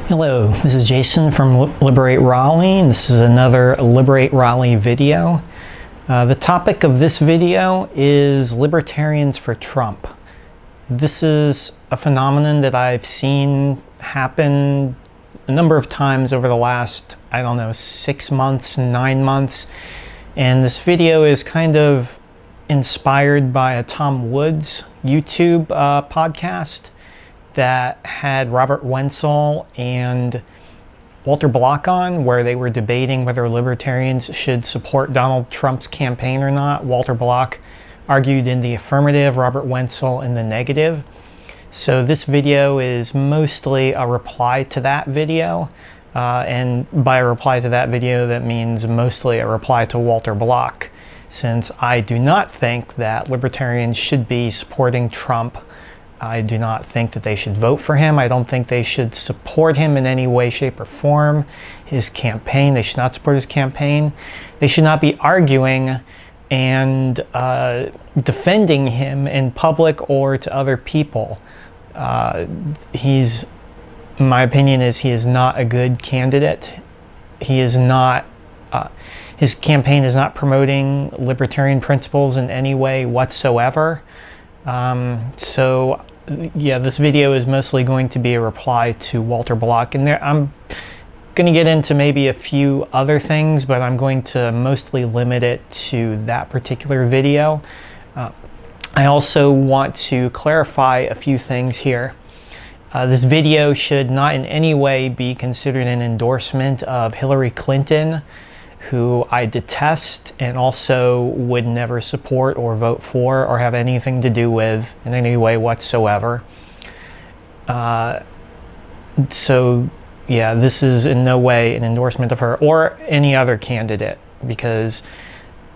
Hello, this is Jason from Liberate Raleigh, and this is another Liberate Raleigh video. The topic of this video is Libertarians for Trump. This is a phenomenon that I've seen happen a number of times over the last, 6 months, 9 months. And this video is kind of inspired by a Tom Woods YouTube podcast that had Robert Wenzel and Walter Block on, where they were debating whether libertarians should support Donald Trump's campaign or not. Walter Block argued in the affirmative, Robert Wenzel in the negative. So this video is mostly a reply to that video. And by a reply to that video, that means mostly a reply to Walter Block, since I do not think that libertarians should be supporting Trump. I do not think that they should vote for him. I don't think they should support him in any way, shape, or form. His campaign, they should not support his campaign. They should not be arguing and defending him in public or to other people. My opinion is he is not a good candidate. He is not, his campaign is not promoting libertarian principles in any way whatsoever. So yeah, this video is mostly going to be a reply to Walter Block, and I'm going to get into maybe a few other things, but I'm going to mostly limit it to that particular video. I also want to clarify a few things here. This video should not in any way be considered an endorsement of Hillary Clinton, who I detest and also would never support or vote for or have anything to do with in any way whatsoever. So yeah, this is in no way an endorsement of her or any other candidate, because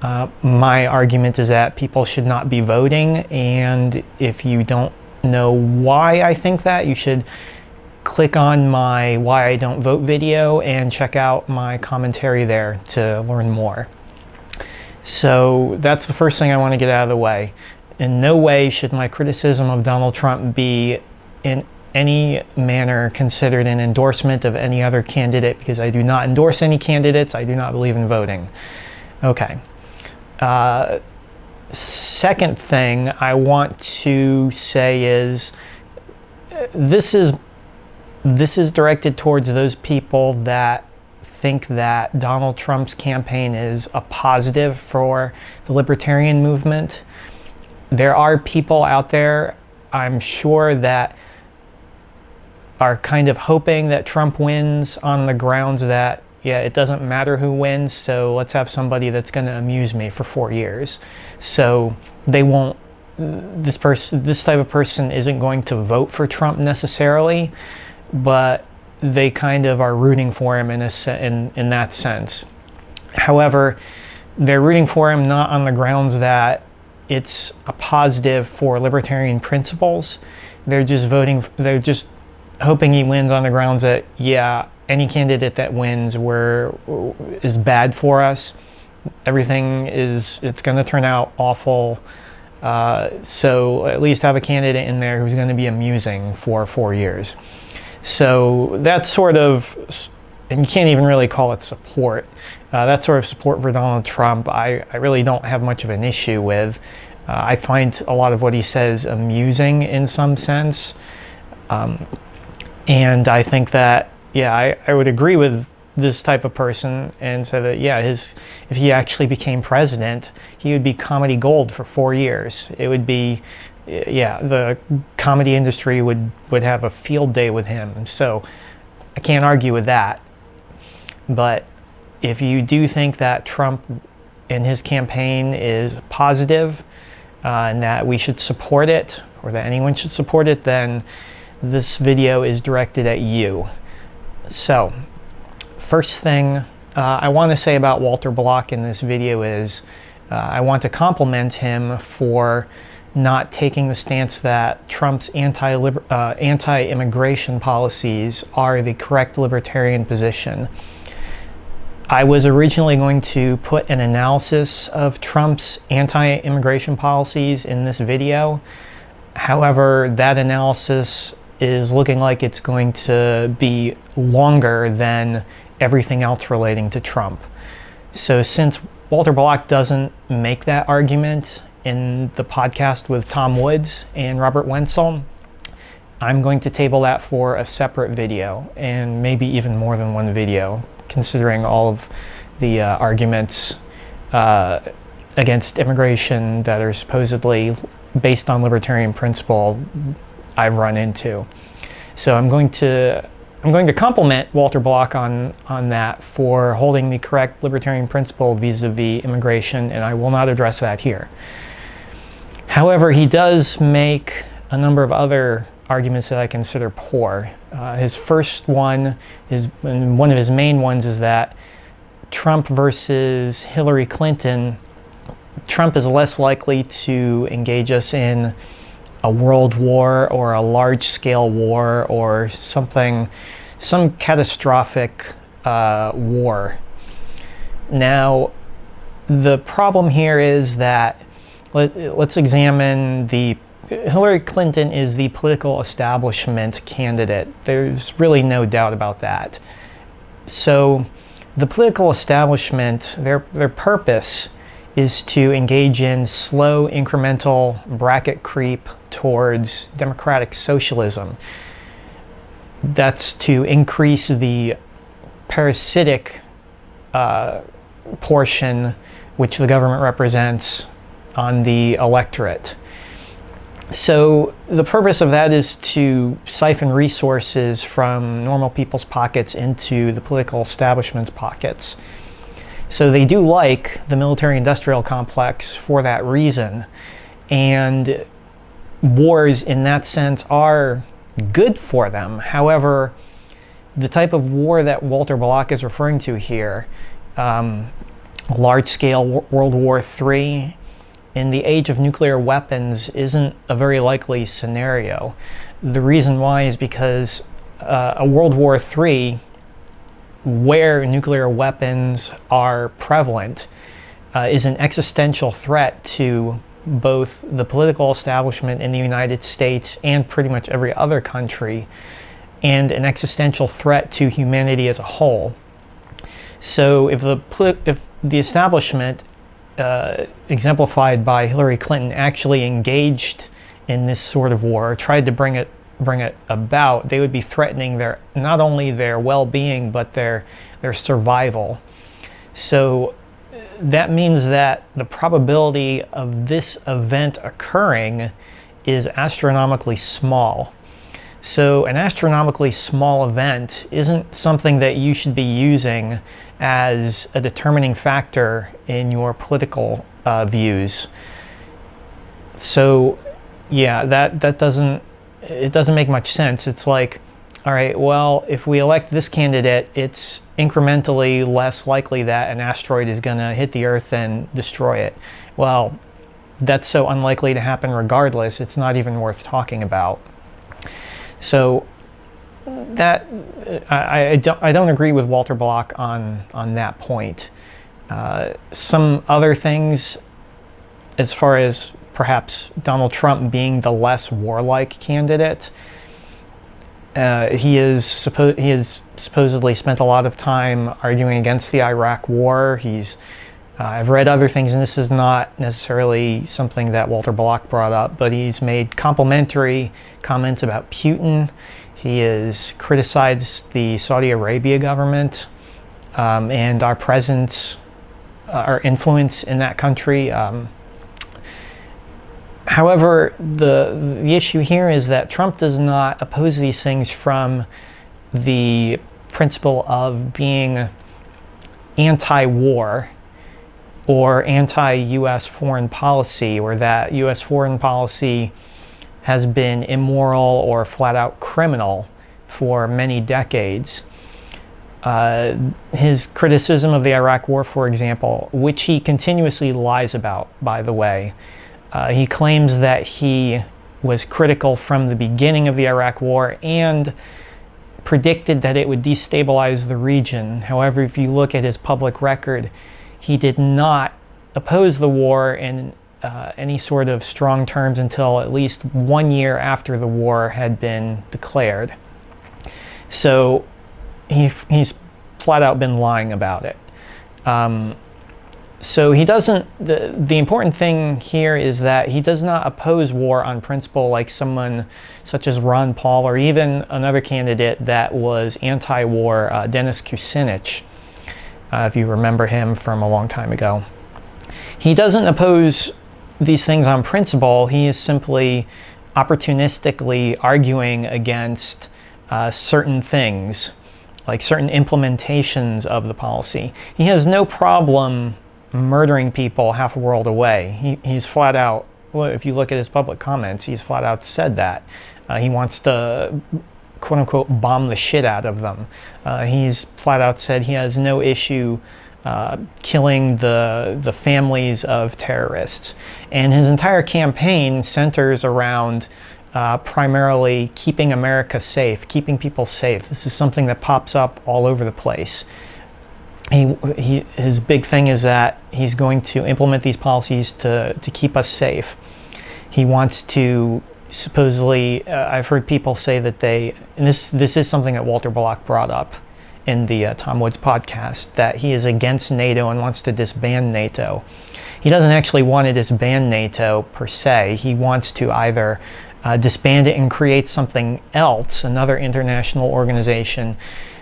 my argument is that people should not be voting, and if you don't know why I think that, you should click on my Why I Don't Vote video and check out my commentary there to learn more. So that's the first thing I want to get out of the way. In no way should my criticism of Donald Trump be in any manner considered an endorsement of any other candidate, because I do not endorse any candidates. I do not believe in voting. Okay. Second thing I want to say is this is directed towards those people that think that Donald Trump's campaign is a positive for the libertarian movement. There are people out there, I'm sure, that are kind of hoping that Trump wins on the grounds that, yeah, it doesn't matter who wins, so let's have somebody that's going to amuse me for 4 years. So they won't, this type of person isn't going to vote for Trump necessarily, but they kind of are rooting for him in that sense. However, they're rooting for him not on the grounds that it's a positive for libertarian principles. They're just hoping he wins on the grounds that, yeah, any candidate that wins is bad for us. It's going to turn out awful. So at least have a candidate in there who's going to be amusing for 4 years. So that's sort of, and you can't even really call it support. That sort of support for Donald Trump, I really don't have much of an issue with. I find a lot of what he says amusing in some sense. And I think that, yeah, I would agree with this type of person and say that, yeah, if he actually became president, he would be comedy gold for 4 years. It would be, yeah, the comedy industry would have a field day with him. So I can't argue with that. But if you do think that Trump and his campaign is positive and that we should support it, or that anyone should support it, then this video is directed at you. So first thing I want to say about Walter Block in this video is I want to compliment him for not taking the stance that Trump's anti-immigration policies are the correct libertarian position. I was originally going to put an analysis of Trump's anti-immigration policies in this video. However, that analysis is looking like it's going to be longer than everything else relating to Trump. So since Walter Block doesn't make that argument in the podcast with Tom Woods and Robert Wenzel, I'm going to table that for a separate video, and maybe even more than one video, considering all of the arguments against immigration that are supposedly based on libertarian principle I've run into. So I'm going to compliment Walter Block on that for holding the correct libertarian principle vis-a-vis immigration, and I will not address that here. However, he does make a number of other arguments that I consider poor. His first one is, and one of his main ones, is that Trump versus Hillary Clinton, Trump is less likely to engage us in a world war or a large-scale war or some catastrophic war. Now, the problem here is that let's examine Hillary Clinton is the political establishment candidate. There's really no doubt about that. So the political establishment, their purpose is to engage in slow incremental bracket creep towards democratic socialism. That's to increase the parasitic portion which the government represents on the electorate. So the purpose of that is to siphon resources from normal people's pockets into the political establishment's pockets. So they do like the military-industrial complex for that reason, and wars in that sense are good for them. However, the type of war that Walter Block is referring to here, large-scale World War III, in the age of nuclear weapons, isn't a very likely scenario. The reason why is because a World War III, where nuclear weapons are prevalent, is an existential threat to both the political establishment in the United States and pretty much every other country, and an existential threat to humanity as a whole. So if the establishment, exemplified by Hillary Clinton, actually engaged in this sort of war, or tried to bring it about, they would be threatening not only their well-being but their survival. So that means that the probability of this event occurring is astronomically small. So an astronomically small event isn't something that you should be using as a determining factor in your political views. So yeah, that doesn't make much sense. It's like, all right, well, if we elect this candidate, it's incrementally less likely that an asteroid is going to hit the Earth and destroy it. Well, that's so unlikely to happen regardless, it's not even worth talking about. So that I don't agree with Walter Block on that point. Some other things, as far as perhaps Donald Trump being the less warlike candidate, he has supposedly spent a lot of time arguing against the Iraq War. I've read other things, and this is not necessarily something that Walter Block brought up, but he's made complimentary comments about Putin. He has criticized the Saudi Arabia government and our presence, our influence in that country. However, the issue here is that Trump does not oppose these things from the principle of being anti-war or anti-U.S. foreign policy, or that U.S. foreign policy has been immoral or flat-out criminal for many decades. His criticism of the Iraq War, for example, which he continuously lies about, by the way, he claims that he was critical from the beginning of the Iraq War and predicted that it would destabilize the region. However, if you look at his public record, he did not oppose the war, and any sort of strong terms until at least 1 year after the war had been declared. So he's flat out been lying about it. So he doesn't, the important thing here is that he does not oppose war on principle like someone such as Ron Paul, or even another candidate that was anti-war, Dennis Kucinich, if you remember him from a long time ago. He doesn't oppose these things on principle. He is simply opportunistically arguing against certain things, like certain implementations of the policy. He has no problem murdering people half a world away. He's flat out, well, if you look at his public comments, he's flat out said that. He wants to, quote unquote, bomb the shit out of them. He's flat out said he has no issue killing the families of terrorists. And his entire campaign centers around primarily keeping America safe, keeping people safe. This is something that pops up all over the place. His big thing is that he's going to implement these policies to keep us safe. He wants to supposedly, I've heard people say that and this is something that Walter Block brought up in the Tom Woods podcast, that he is against NATO and wants to disband NATO. He doesn't actually want to disband NATO per se. He wants to either disband it and create something else, another international organization,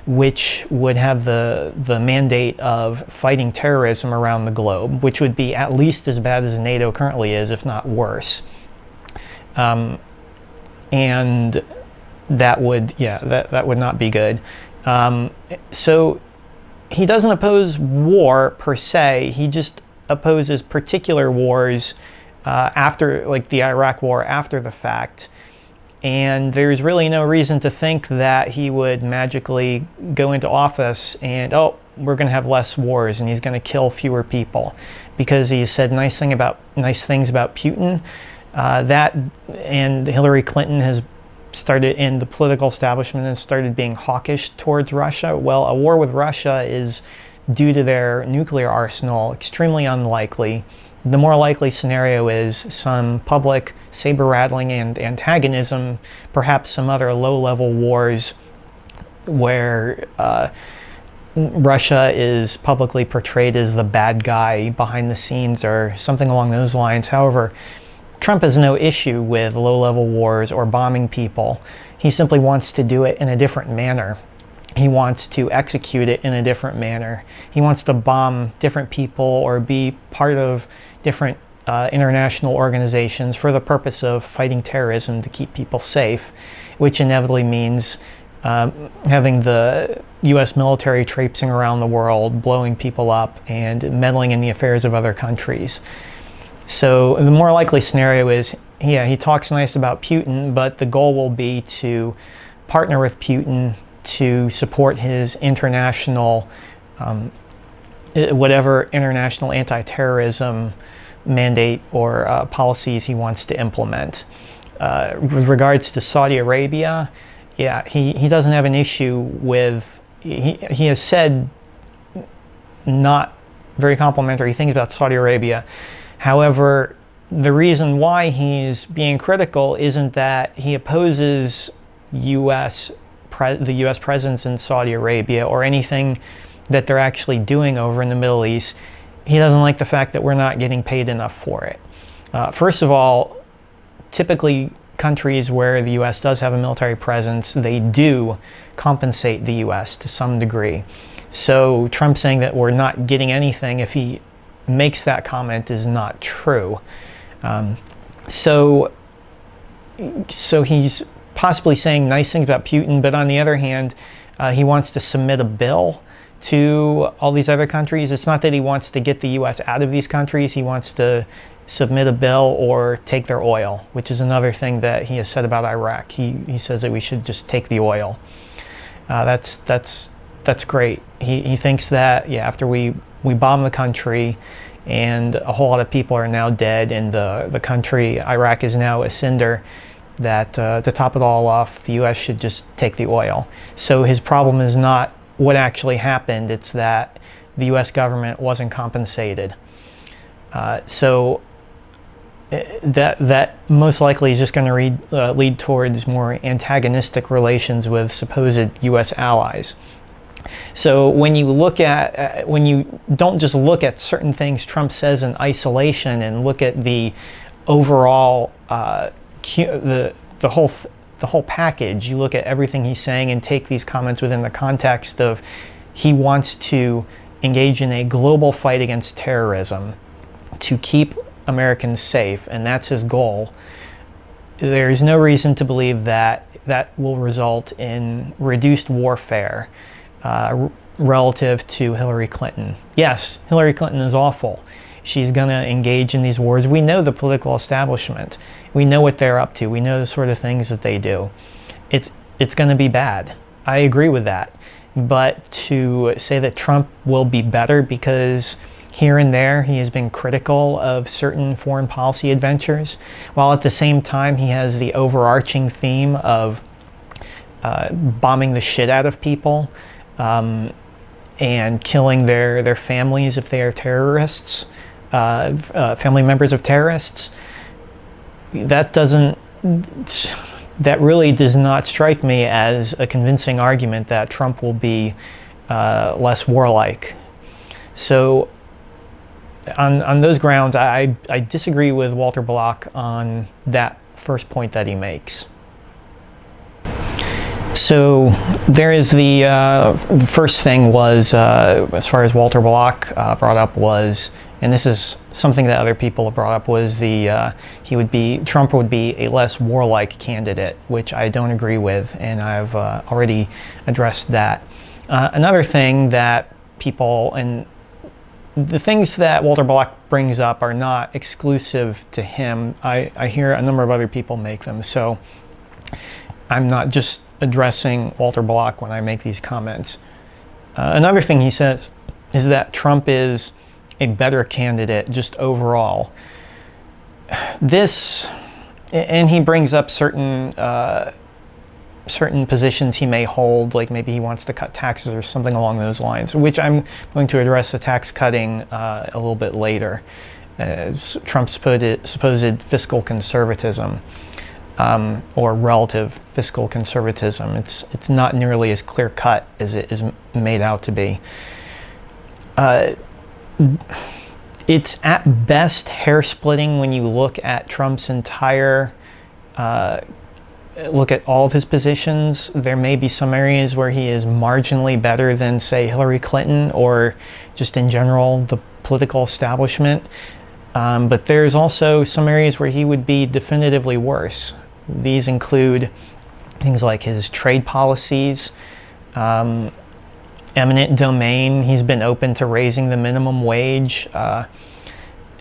which would have the mandate of fighting terrorism around the globe, which would be at least as bad as NATO currently is, if not worse. And that would, that would not be good. So he doesn't oppose war per se. He just opposes particular wars after, like the Iraq War, after the fact. And there's really no reason to think that he would magically go into office and, oh, we're going to have less wars and he's going to kill fewer people because he said nice things about Putin. That and Hillary Clinton has started, in the political establishment, has started being hawkish towards Russia. Well, a war with Russia is, due to their nuclear arsenal, extremely unlikely. The more likely scenario is some public saber-rattling and antagonism, perhaps some other low-level wars where Russia is publicly portrayed as the bad guy behind the scenes or something along those lines. However, Trump has no issue with low-level wars or bombing people. He simply wants to do it in a different manner. He wants to execute it in a different manner. He wants to bomb different people or be part of different international organizations for the purpose of fighting terrorism to keep people safe, which inevitably means having the U.S. military traipsing around the world, blowing people up, and meddling in the affairs of other countries. So the more likely scenario is, he talks nice about Putin, but the goal will be to partner with Putin to support his international, whatever international anti-terrorism mandate or policies he wants to implement. With regards to Saudi Arabia, he doesn't have an issue with, he has said not very complimentary things about Saudi Arabia. However, the reason why he's being critical isn't that he opposes the U.S. presence in Saudi Arabia or anything that they're actually doing over in the Middle East. He doesn't like the fact that we're not getting paid enough for it. First of all, typically countries where the U.S. does have a military presence, they do compensate the U.S. to some degree. So Trump saying that we're not getting anything, if he makes that comment, is not true. So he's possibly saying nice things about Putin, but on the other hand, he wants to submit a bill to all these other countries. It's not that he wants to get the U.S. out of these countries. He wants to submit a bill or take their oil, which is another thing that he has said about Iraq. He says that we should just take the oil. That's great. He thinks that, after we bomb the country and a whole lot of people are now dead and the country, Iraq, is now a cinder, that to top it all off, the U.S. should just take the oil. So his problem is not what actually happened, it's that the U.S. government wasn't compensated. So that most likely is just going to lead towards more antagonistic relations with supposed U.S. allies. So when you look at, when you don't just look at certain things Trump says in isolation and look at the overall, the whole package, you look at everything he's saying and take these comments within the context of he wants to engage in a global fight against terrorism to keep Americans safe, and that's his goal. There's no reason to believe that that will result in reduced warfare relative to Hillary Clinton. Yes, Hillary Clinton is awful. She's going to engage in these wars. We know the political establishment. We know what they're up to. We know the sort of things that they do. It's going to be bad. I agree with that. But to say that Trump will be better because here and there he has been critical of certain foreign policy adventures, while at the same time he has the overarching theme of bombing the shit out of people and killing their families if they are terrorists, family members of terrorists, that really does not strike me as a convincing argument that Trump will be less warlike. So on those grounds, I disagree with Walter Block on that first point that he makes. So there is the first thing was, as far as Walter Block brought up was, and this is something that other people have brought up, was Trump would be a less warlike candidate, which I don't agree with, and I've already addressed that. Another thing that people, and the things that Walter Block brings up are not exclusive to him. I hear a number of other people make them, so I'm not just addressing Walter Block when I make these comments. Another thing he says is that Trump is a better candidate just overall. This, and he brings up certain positions he may hold, like maybe he wants to cut taxes or something along those lines, which I'm going to address the tax cutting a little bit later. Trump's supposed fiscal conservatism, or relative fiscal conservatism. It's not nearly as clear cut as it is made out to be. It's at best hair splitting when you look at Trump's entire look at all of his positions. There may be some areas where he is marginally better than, say, Hillary Clinton or just in general the political establishment. But there's also some areas where he would be definitively worse. These include things like his trade policies, eminent domain. He's been open to raising the minimum wage.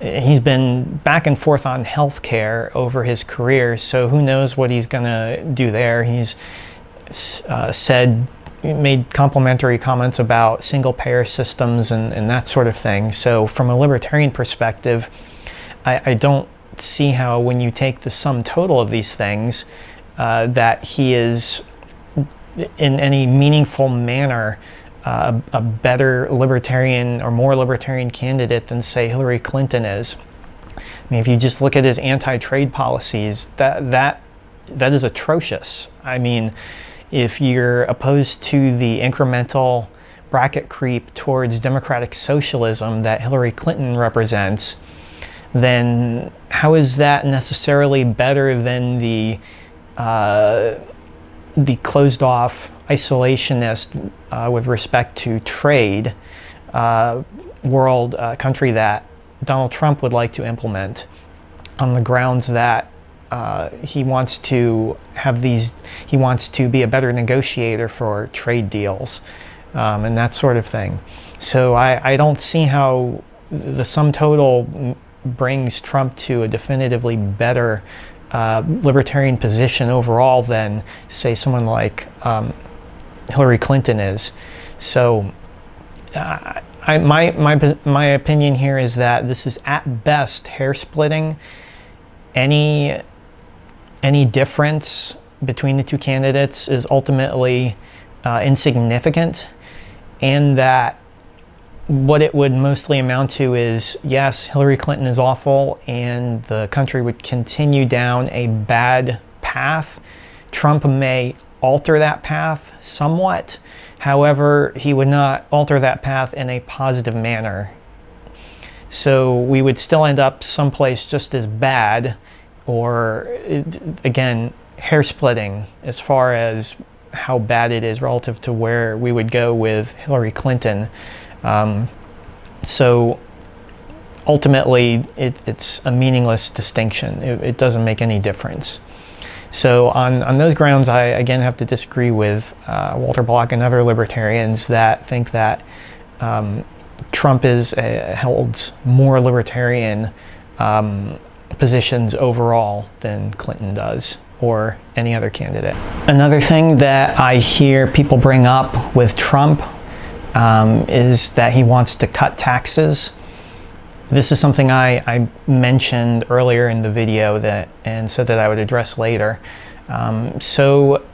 He's been back and forth on health care over his career, so who knows what he's going to do there. He's made complimentary comments about single-payer systems and that sort of thing. So from a libertarian perspective, I don't see how, when you take the sum total of these things, that he is in any meaningful manner a better libertarian or more libertarian candidate than, say, Hillary Clinton is. I mean, if you just look at his anti-trade policies, that is atrocious. I mean, if you're opposed to the incremental bracket creep towards democratic socialism that Hillary Clinton represents, then how is that necessarily better than the closed-off isolationist with respect to trade world country that Donald Trump would like to implement, on the grounds that he wants to be a better negotiator for trade deals and that sort of thing. So I don't see how the sum total brings Trump to a definitively better libertarian position overall than, say, someone like Hillary Clinton is. So my opinion here is that this is at best hair splitting. Any difference between the two candidates is ultimately insignificant, and that what it would mostly amount to is, yes, Hillary Clinton is awful and the country would continue down a bad path. Trump may alter that path somewhat. However, he would not alter that path in a positive manner. So we would still end up someplace just as bad, or again, hair splitting as far as how bad it is relative to where we would go with Hillary Clinton. So ultimately, it's a meaningless distinction. It doesn't make any difference. So on those grounds, I again have to disagree with Walter Block and other libertarians that think that Trump holds more libertarian positions overall than Clinton does, or any other candidate. Another thing that I hear people bring up with Trump is that he wants to cut taxes. This is something I mentioned earlier in the video and said that I would address later. So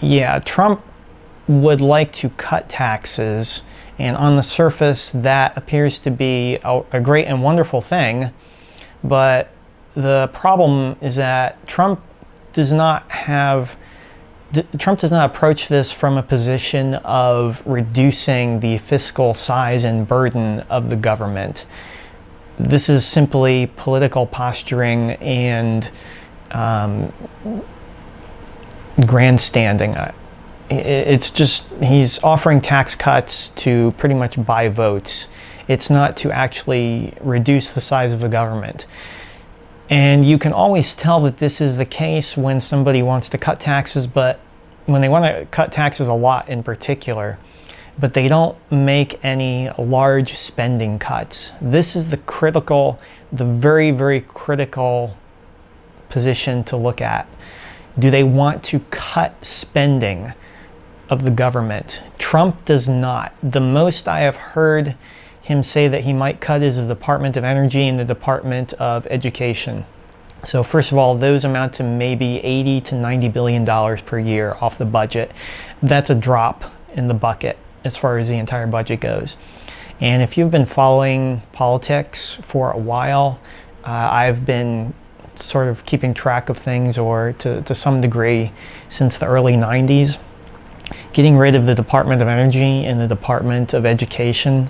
yeah, Trump would like to cut taxes, and on the surface that appears to be a great and wonderful thing, but the problem is that Trump does not approach this from a position of reducing the fiscal size and burden of the government. This is simply political posturing and grandstanding. It's just, he's offering tax cuts to pretty much buy votes. It's not to actually reduce the size of the government. And you can always tell that this is the case when somebody wants to cut taxes, but when they want to cut taxes a lot in particular, but they don't make any large spending cuts. This is the very, very critical position to look at. Do they want to cut spending of the government? Trump does not. The most I have heard him say that he might cut is the Department of Energy and the Department of Education. So first of all, those amount to maybe $80 to $90 billion per year off the budget. That's a drop in the bucket as far as the entire budget goes. And if you've been following politics for a while, I've been sort of keeping track of things, or to some degree, since the early 90s. Getting rid of the Department of Energy and the Department of Education,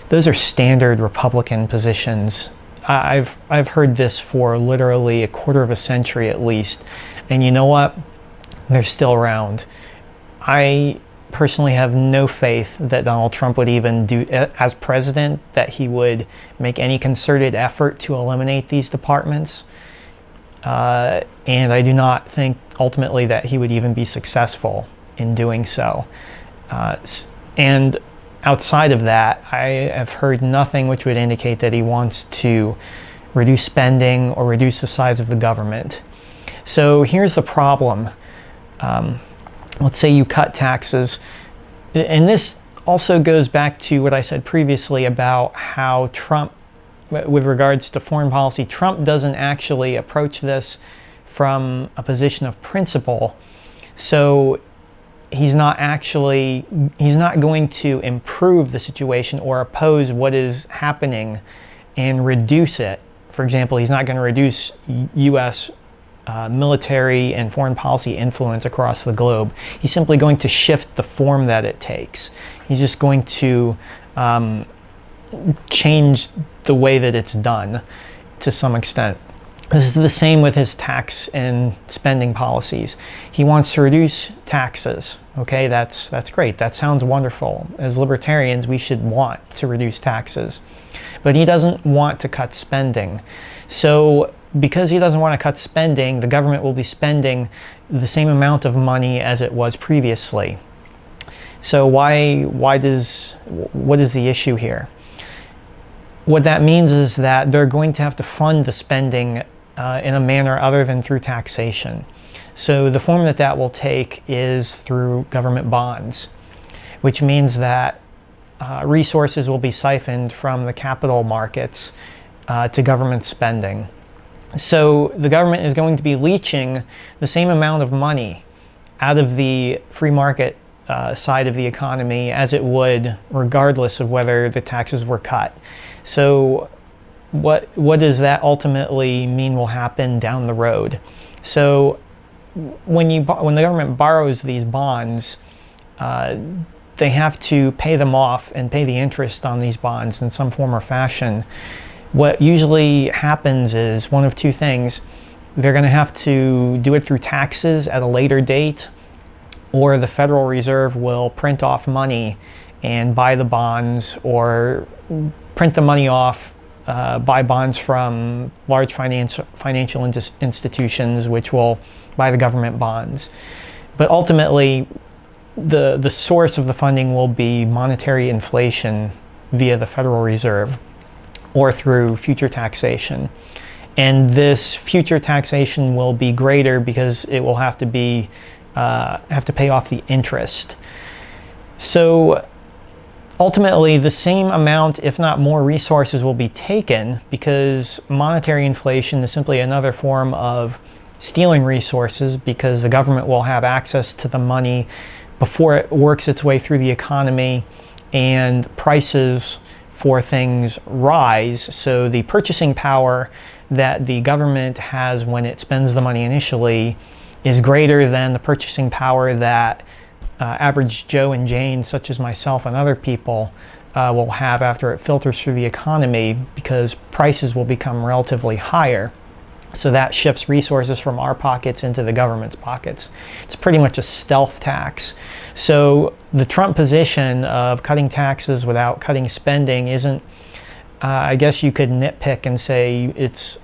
those are standard Republican positions. I've heard this for literally a quarter of a century at least, and you know what? They're still around. I personally have no faith that Donald Trump would even do, as president, that he would make any concerted effort to eliminate these departments. And I do not think ultimately that he would even be successful in doing so. And outside of that, I have heard nothing which would indicate that he wants to reduce spending or reduce the size of the government. So here's the problem. Let's say you cut taxes, and this also goes back to what I said previously about how Trump, with regards to foreign policy, Trump doesn't actually approach this from a position of principle. So he's not going to improve the situation or oppose what is happening and reduce it. For example, he's not going to reduce U.S. Military and foreign policy influence across the globe. He's simply going to shift the form that it takes. He's just going to change the way that it's done to some extent. This is the same with his tax and spending policies. He wants to reduce taxes. Okay, that's great. That sounds wonderful. As libertarians, we should want to reduce taxes. But he doesn't want to cut spending. So because he doesn't want to cut spending, the government will be spending the same amount of money as it was previously. So what is the issue here? What that means is that they're going to have to fund the spending in a manner other than through taxation. So the form that will take is through government bonds, which means that resources will be siphoned from the capital markets to government spending. So the government is going to be leeching the same amount of money out of the free market side of the economy as it would regardless of whether the taxes were cut. So what does that ultimately mean will happen down the road? So when the government borrows these bonds, they have to pay them off and pay the interest on these bonds in some form or fashion. What usually happens is one of two things. They're going to have to do it through taxes at a later date, or the Federal Reserve will print off money and buy the bonds, or print the money off, buy bonds from large financial institutions, which will buy the government bonds. But ultimately, the source of the funding will be monetary inflation via the Federal Reserve or through future taxation. And this future taxation will be greater because it will have to pay off the interest. So ultimately, the same amount, if not more resources, will be taken, because monetary inflation is simply another form of stealing resources, because the government will have access to the money before it works its way through the economy and prices for things rise. So the purchasing power that the government has when it spends the money initially is greater than the purchasing power that average Joe and Jane, such as myself and other people, will have after it filters through the economy, because prices will become relatively higher. So that shifts resources from our pockets into the government's pockets. It's pretty much a stealth tax. So the Trump position of cutting taxes without cutting spending isn't, I guess you could nitpick and say it's,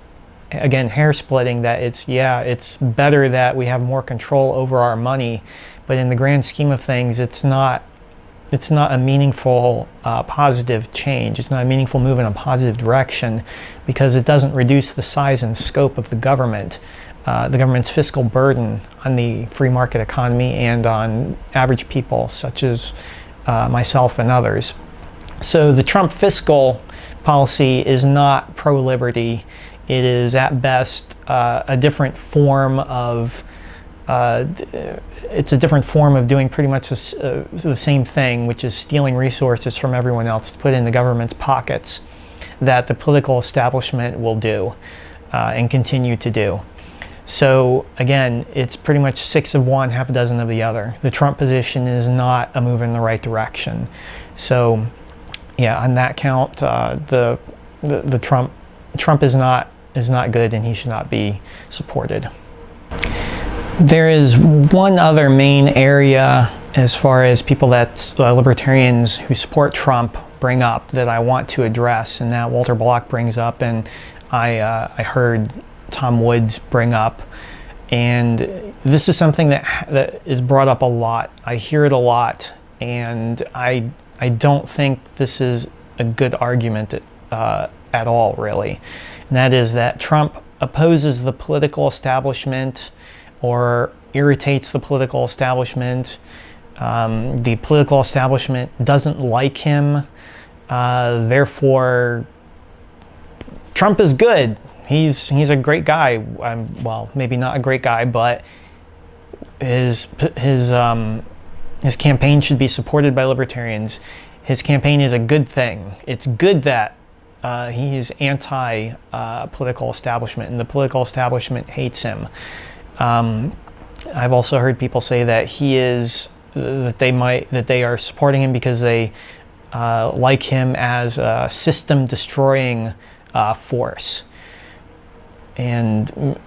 again, hair splitting, that it's better that we have more control over our money. But in the grand scheme of things, it's not a meaningful positive change. It's not a meaningful move in a positive direction, because it doesn't reduce the size and scope of the government's fiscal burden on the free market economy and on average people such as myself and others. So the Trump fiscal policy is not pro-liberty. It is at best a different form of it's a different form of doing pretty much the same thing, which is stealing resources from everyone else to put in the government's pockets, that the political establishment will do and continue to do. So again, it's pretty much 6 of one, half a dozen of the other. The Trump position is not a move in the right direction. So yeah, on that count, the Trump is not good, and he should not be supported. There is one other main area, as far as people that libertarians who support Trump bring up, that I want to address, and that Walter Block brings up, and I heard Tom Woods bring up. And this is something that is brought up a lot. I hear it a lot, and I don't think this is a good argument at all, really. And that is that Trump opposes the political establishment or irritates the political establishment. The political establishment doesn't like him. Therefore, Trump is good. He's a great guy. Well, maybe not a great guy, but his campaign should be supported by libertarians. His campaign is a good thing. It's good that he is anti-political establishment, and the political establishment hates him. I've also heard people say that they are supporting him because they like him as a system-destroying force. And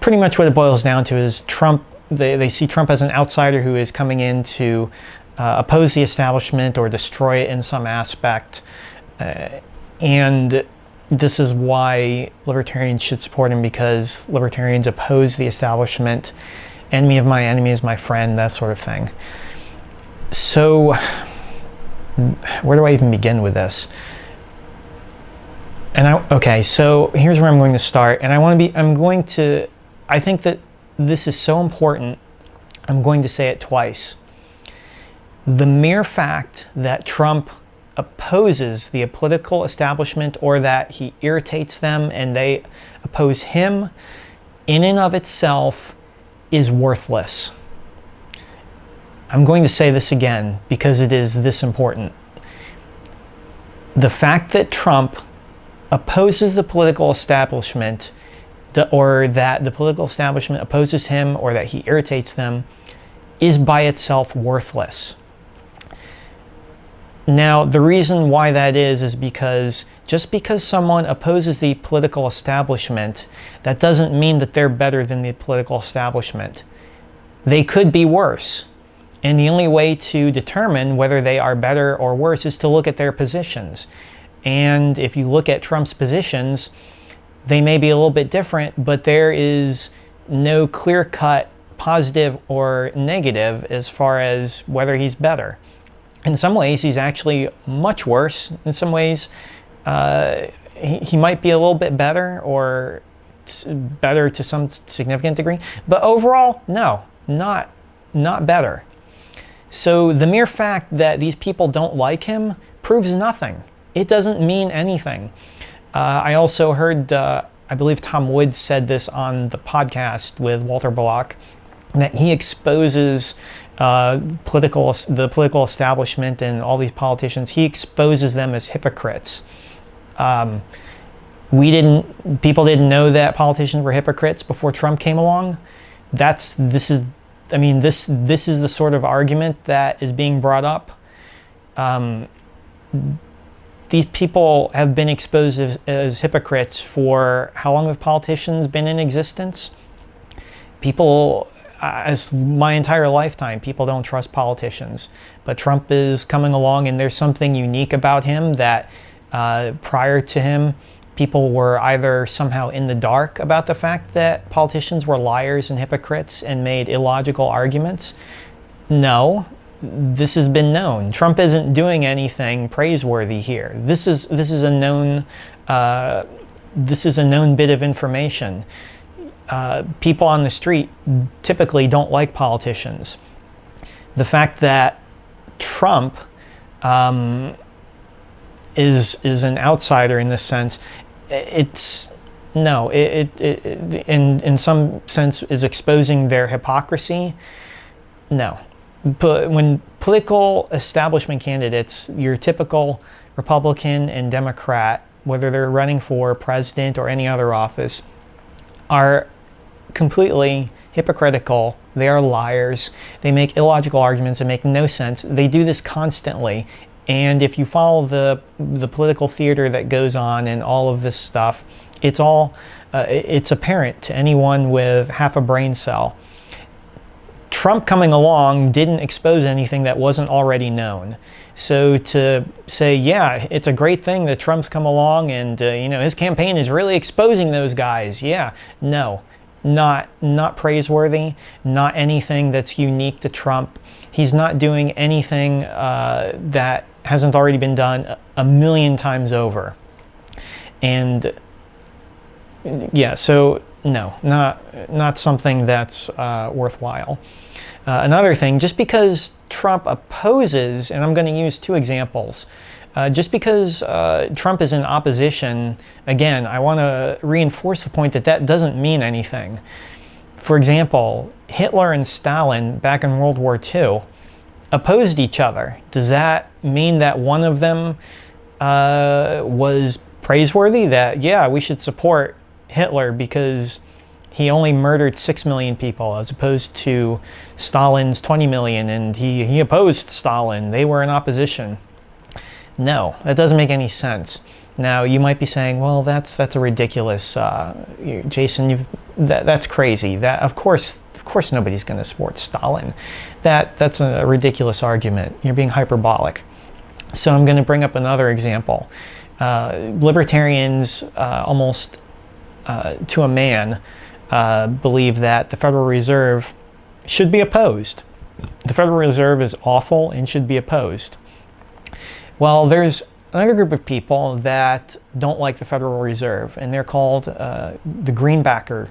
pretty much what it boils down to is Trump. They see Trump as an outsider who is coming in to oppose the establishment or destroy it in some aspect, and this is why libertarians should support him, because libertarians oppose the establishment. Enemy of my enemy is my friend, that sort of thing. So where do I even begin with this? Okay, so here's where I'm going to start. And I think that this is so important, I'm going to say it twice. The mere fact that Trump opposes the political establishment, or that he irritates them and they oppose him, in and of itself is worthless. I'm going to say this again because it is this important. The fact that Trump opposes the political establishment, or that the political establishment opposes him, or that he irritates them, is by itself worthless. Now, the reason why that is because just because someone opposes the political establishment, that doesn't mean that they're better than the political establishment. They could be worse. And the only way to determine whether they are better or worse is to look at their positions. And if you look at Trump's positions, they may be a little bit different, but there is no clear-cut positive or negative as far as whether he's better. In some ways, he's actually much worse. In some ways, he might be a little bit better, or better to some significant degree. But overall, no, not better. So the mere fact that these people don't like him proves nothing. It doesn't mean anything. I also heard, I believe Tom Woods said this on the podcast with Walter Block, that he exposes the political establishment and all these politicians. He exposes them as hypocrites. People didn't know that politicians were hypocrites before Trump came along. This is the sort of argument that is being brought up. These people have been exposed as hypocrites for how long have politicians been in existence? People, as my entire lifetime, people don't trust politicians. But Trump is coming along, and there's something unique about him that prior to him, people were either somehow in the dark about the fact that politicians were liars and hypocrites and made illogical arguments. No, this has been known. Trump isn't doing anything praiseworthy here. This is a known bit of information. People on the street typically don't like politicians. The fact that Trump is an outsider in this sense, in some sense is exposing their hypocrisy. No. But when political establishment candidates, your typical Republican and Democrat, whether they're running for president or any other office, are completely hypocritical. They are liars. They make illogical arguments that make no sense. They do this constantly. And if you follow the political theater that goes on and all of this stuff, it's apparent to anyone with half a brain cell. Trump coming along didn't expose anything that wasn't already known. So to say, yeah, it's a great thing that Trump's come along and his campaign is really exposing those guys. Yeah, no, not praiseworthy, not anything that's unique to Trump. He's not doing anything that hasn't already been done a million times over. And yeah, so no, not something that's worthwhile. Another thing, just because Trump opposes, and I'm going to use two examples, just because Trump is in opposition, again, I want to reinforce the point that doesn't mean anything. For example, Hitler and Stalin back in World War II opposed each other. Does that mean that one of them was praiseworthy? That, yeah, we should support Hitler because he only murdered 6 million people as opposed to Stalin's 20 million, and he opposed Stalin. They were in opposition. No, that doesn't make any sense. Now, you might be saying, well, that's a ridiculous, Jason, that's crazy. That of course nobody's going to support Stalin. That's a ridiculous argument. You're being hyperbolic. So I'm going to bring up another example. Libertarians, almost to a man, believe that the Federal Reserve should be opposed. The Federal Reserve is awful and should be opposed. Well, there's another group of people that don't like the Federal Reserve, and they're called the Greenbacker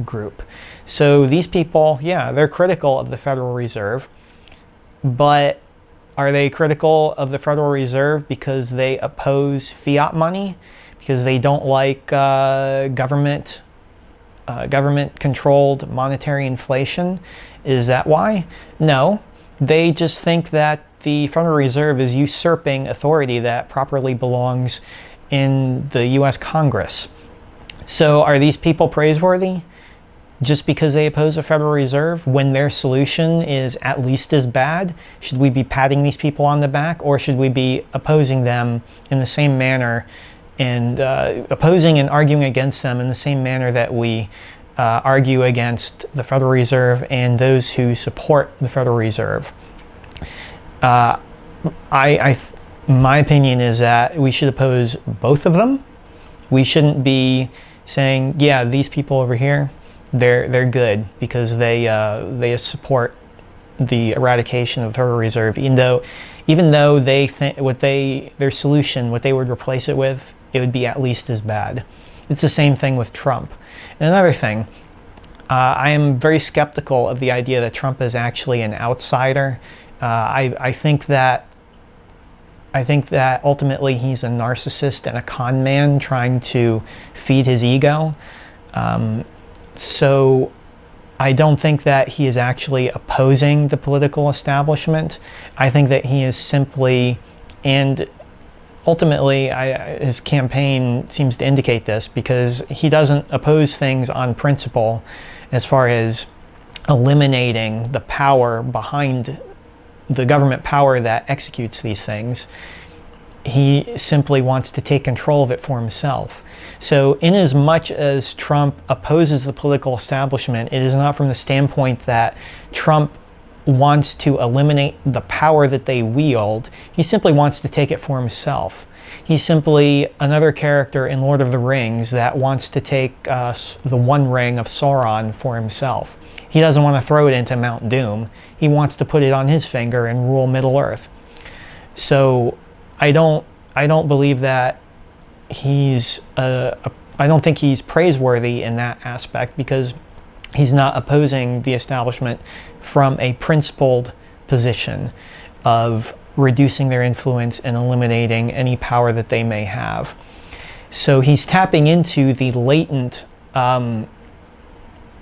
group. So these people, yeah, they're critical of the Federal Reserve, but are they critical of the Federal Reserve because they oppose fiat money? Because they don't like government-controlled monetary inflation? Is that why? No. They just think that the Federal Reserve is usurping authority that properly belongs in the US Congress. So are these people praiseworthy just because they oppose the Federal Reserve when their solution is at least as bad? Should we be patting these people on the back, or should we be opposing them in the same manner and opposing and arguing against them in the same manner that we argue against the Federal Reserve and those who support the Federal Reserve? My opinion is that we should oppose both of them. We shouldn't be saying, yeah, these people over here, they're good because they support the eradication of the Federal Reserve, even though they think their solution, what they would replace it with, it would be at least as bad. It's the same thing with Trump. And another thing, I am very skeptical of the idea that Trump is actually an outsider. I think that ultimately he's a narcissist and a con man trying to feed his ego. So I don't think that he is actually opposing the political establishment. I think that he is simply, and ultimately his campaign seems to indicate this, because he doesn't oppose things on principle as far as eliminating the power behind the government power that executes these things. He simply wants to take control of it for himself. So in as much as Trump opposes the political establishment, it is not from the standpoint that Trump wants to eliminate the power that they wield. He simply wants to take it for himself. He's simply another character in Lord of the Rings that wants to take the One Ring of Sauron for himself. He doesn't want to throw it into Mount Doom. He wants to put it on his finger and rule Middle-earth. So I don't believe that I don't think he's praiseworthy in that aspect, because he's not opposing the establishment from a principled position of reducing their influence and eliminating any power that they may have. So he's tapping into the latent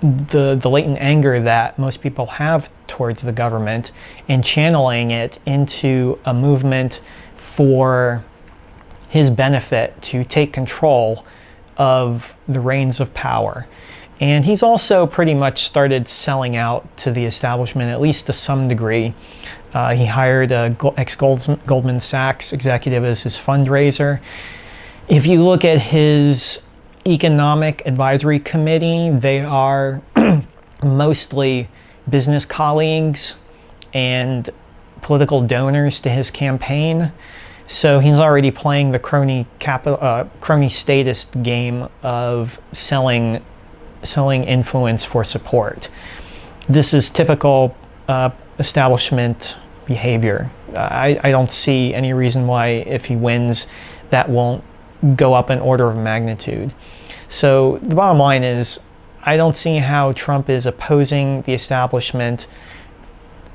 the latent anger that most people have towards the government and channeling it into a movement for his benefit to take control of the reins of power. And he's also pretty much started selling out to the establishment, at least to some degree. He hired a ex-Goldman Sachs executive as his fundraiser. If you look at his economic advisory committee, they are mostly business colleagues and political donors to his campaign. So he's already playing the crony statist game of selling influence for support. This is typical establishment behavior. I don't see any reason why, if he wins, that won't go up an order of magnitude. So the bottom line is, I don't see how Trump is opposing the establishment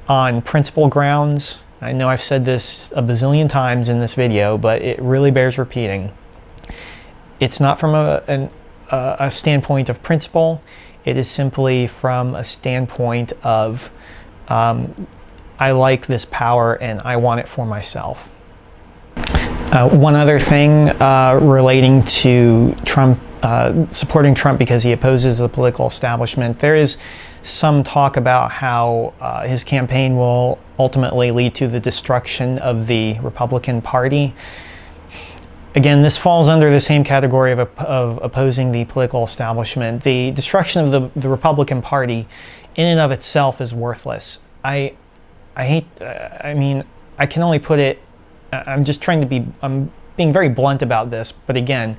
on principle grounds. I know I've said this a bazillion times in this video, but it really bears repeating. It's not from a standpoint of principle. It is simply from a standpoint of I like this power and I want it for myself. One other thing relating to Trump, supporting Trump because he opposes the political establishment, there is some talk about how his campaign will ultimately lead to the destruction of the Republican Party. Again, this falls under the same category of opposing the political establishment. The destruction of the Republican Party in and of itself is worthless. I mean, I can only put it, I'm being very blunt about this, but again,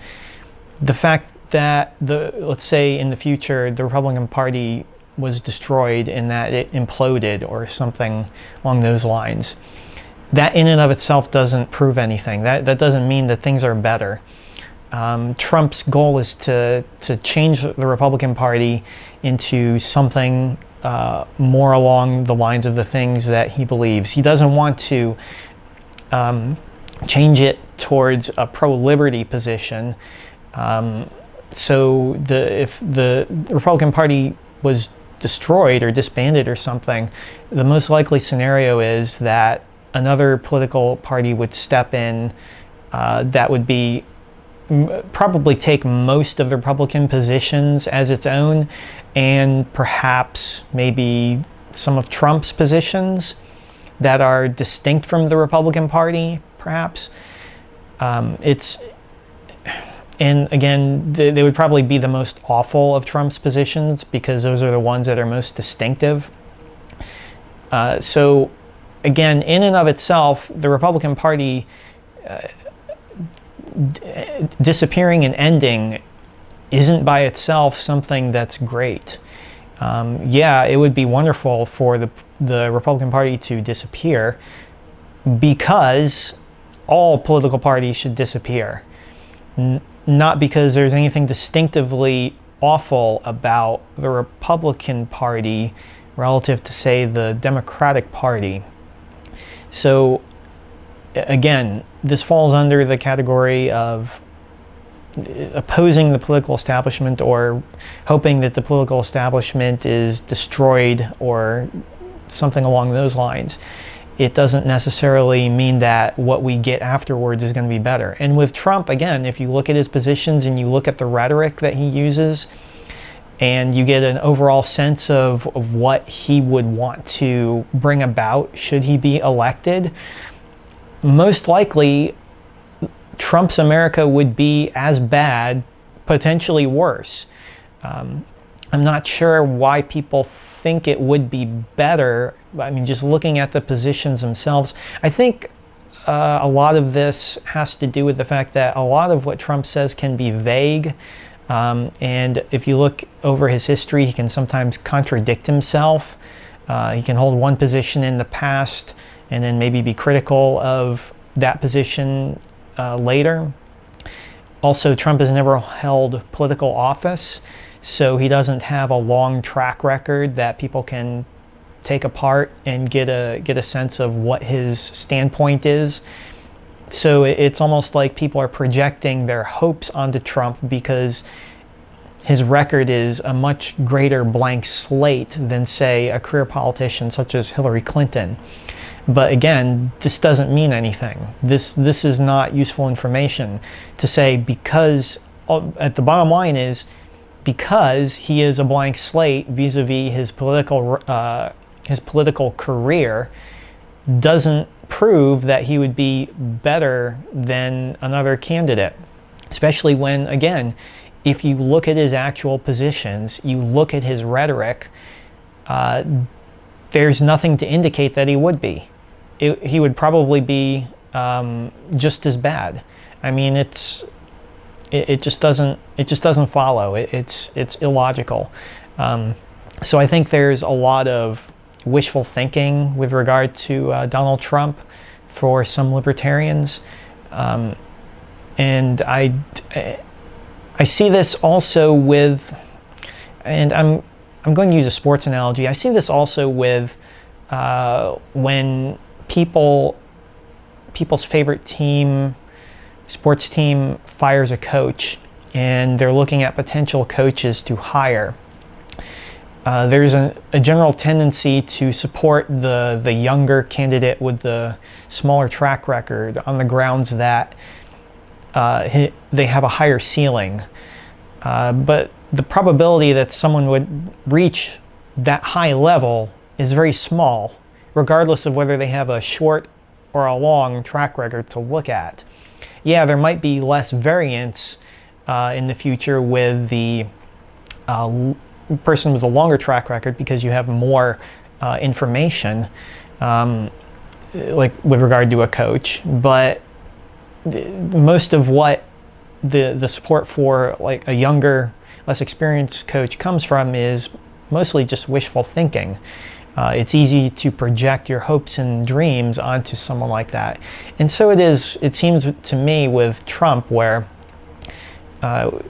the fact that let's say in the future, the Republican Party was destroyed and that it imploded or something along those lines, that in and of itself doesn't prove anything. That doesn't mean that things are better. Trump's goal is to change the Republican Party into something more along the lines of the things that he believes. He doesn't want to change it towards a pro-liberty position. So if the Republican Party was destroyed or disbanded or something, the most likely scenario is that another political party would step in that would be probably take most of the Republican positions as its own, and perhaps maybe some of Trump's positions that are distinct from the Republican Party, perhaps. And again, they would probably be the most awful of Trump's positions because those are the ones that are most distinctive. So again, in and of itself, the Republican Party disappearing and ending isn't by itself something that's great. Yeah, it would be wonderful for the Republican Party to disappear, because all political parties should disappear. Not because there's anything distinctively awful about the Republican Party relative to, say, the Democratic Party. So again, this falls under the category of opposing the political establishment or hoping that the political establishment is destroyed or something along those lines. It doesn't necessarily mean that what we get afterwards is going to be better. And with Trump, again, if you look at his positions and you look at the rhetoric that he uses, and you get an overall sense of what he would want to bring about should he be elected, most likely Trump's America would be as bad, potentially worse. I'm not sure why people think it would be better. I mean, just looking at the positions themselves, I think a lot of this has to do with the fact that a lot of what Trump says can be vague. And if you look over his history, he can sometimes contradict himself. He can hold one position in the past and then maybe be critical of that position later. Also, Trump has never held political office, so he doesn't have a long track record that people can take apart and get a sense of what his standpoint is. So it's almost like people are projecting their hopes onto Trump because his record is a much greater blank slate than, say, a career politician such as Hillary Clinton. But again, this doesn't mean anything. This is not useful information to say, because at the bottom line is, because he is a blank slate vis-a-vis his political career, doesn't prove that he would be better than another candidate. Especially when, again, if you look at his actual positions, you look at his rhetoric, there's nothing to indicate that he would be. He would probably be just as bad. I mean, it just doesn't follow. It's illogical. So I think there's a lot of wishful thinking with regard to Donald Trump for some libertarians, and I see this also with, and I'm going to use a sports analogy. I see this also with when people's favorite team, sports team, fires a coach, and they're looking at potential coaches to hire. There's a general tendency to support the younger candidate with the smaller track record on the grounds that they have a higher ceiling. But the probability that someone would reach that high level is very small, regardless of whether they have a short or a long track record to look at. Yeah, there might be less variance in the future with the person with a longer track record because you have more information, like with regard to a coach. But most of what the support for like a younger, less experienced coach comes from is mostly just wishful thinking. It's easy to project your hopes and dreams onto someone like that. And so it seems to me with Trump, where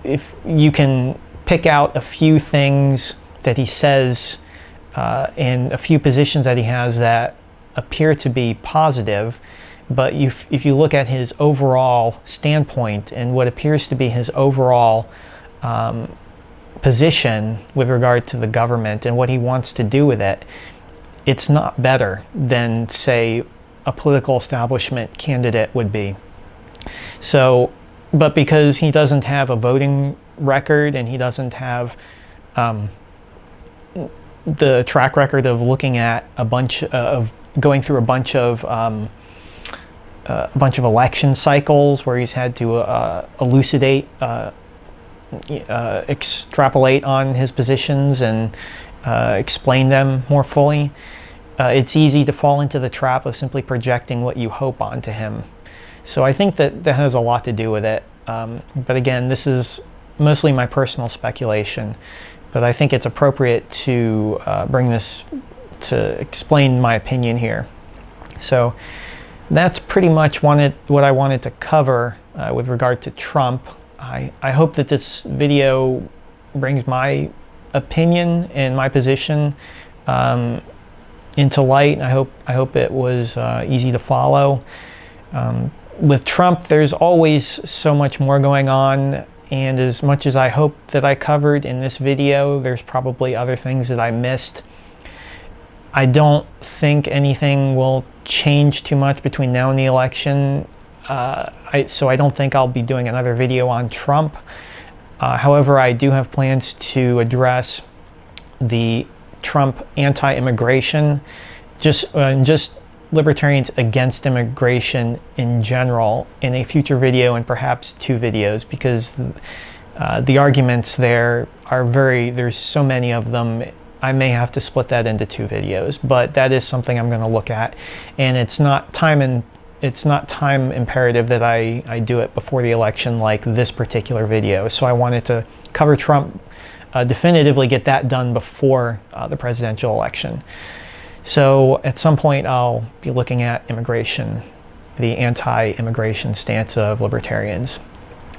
if you can pick out a few things that he says and a few positions that he has that appear to be positive, but if you look at his overall standpoint and what appears to be his overall position with regard to the government and what he wants to do with it, it's not better than, say, a political establishment candidate would be. So, but because he doesn't have a voting record and he doesn't have the track record of looking at a bunch of going through a bunch of election cycles where he's had to elucidate, extrapolate on his positions and explain them more fully, it's easy to fall into the trap of simply projecting what you hope onto him. So I think that has a lot to do with it. But again, this is mostly my personal speculation. But I think it's appropriate to bring this to explain my opinion here. So that's pretty much what I wanted to cover with regard to Trump. I hope that this video brings my opinion and my position into light. I hope it was easy to follow. With Trump, there's always so much more going on, and as much as I hope that I covered in this video, there's probably other things that I missed. I don't think anything will change too much between now and the election, so I don't think I'll be doing another video on Trump. However, I do have plans to address the Trump anti-immigration, just libertarians against immigration in general, in a future video and perhaps 2 videos, because the arguments there are there's so many of them. I may have to split that into 2 videos, but that is something I'm going to look at, and it's not time imperative that I do it before the election like this particular video. So I wanted to cover Trump, definitively get that done before the presidential election. So at some point I'll be looking at immigration, the anti-immigration stance of libertarians.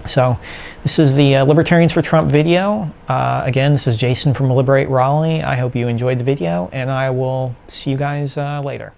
So this is the Libertarians for Trump video. Again, this is Jason from Liberate Raleigh. I hope you enjoyed the video, and I will see you guys later.